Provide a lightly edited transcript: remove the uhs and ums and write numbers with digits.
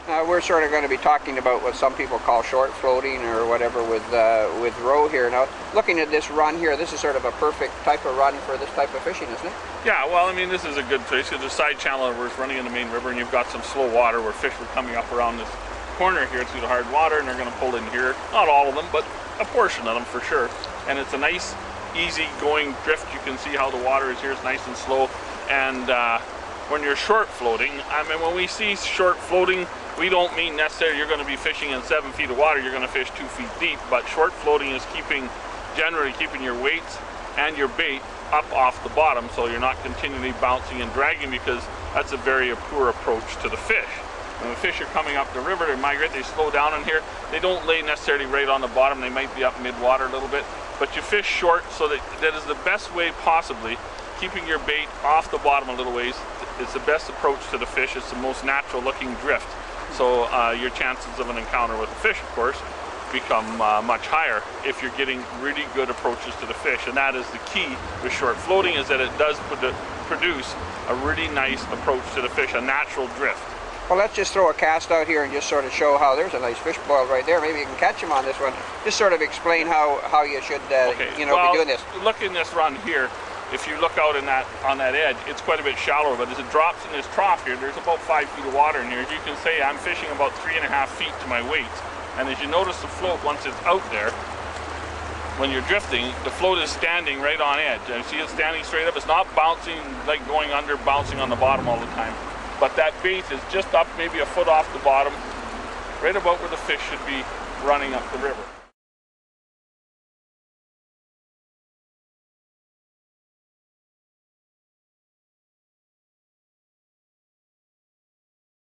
We're sort of going to be talking about what some people call short floating or whatever with roe here. Now, looking at this run here, this is sort of a perfect type of run for this type of fishing, isn't it? Yeah, well, I mean, this is a good fish. There's a side channel where it's running in the main river, and you've got some slow water where fish were coming up around this corner here through the hard water, and they're going to pull in here. Not all of them, but a portion of them for sure. And it's a nice, easy going drift. You can see how the water is here. It's nice and slow. And when you're short floating, I mean, when we see short floating, we don't mean necessarily you're going to be fishing in 7 feet of water. You're going to fish 2 feet deep. But short floating is generally keeping your weights and your bait up off the bottom, so you're not continually bouncing and dragging, because that's a very poor approach to the fish. When the fish are coming up the river, they migrate, they slow down in here. They don't lay necessarily right on the bottom. They might be up mid-water a little bit. But you fish short, so that is the best way possibly. Keeping your bait off the bottom a little ways is the best approach to the fish. It's the most natural looking drift. So your chances of an encounter with a fish, of course, become much higher if you're getting really good approaches to the fish. And that is the key with short floating, is that it does produce a really nice approach to the fish, a natural drift. Well, let's just throw a cast out here and just sort of show how there's a nice fish boiled right there. Maybe you can catch him on this one. Just sort of explain how you should be doing this. Look in this run here. If you look out on that edge, it's quite a bit shallower, but as it drops in this trough here, there's about 5 feet of water in here. As you can see, I'm fishing about 3.5 feet to my weight. And as you notice the float, once it's out there, when you're drifting, the float is standing right on edge. And you see it standing straight up. It's not bouncing, like going under, bouncing on the bottom all the time. But that bait is just up maybe a foot off the bottom, right about where the fish should be running up the river.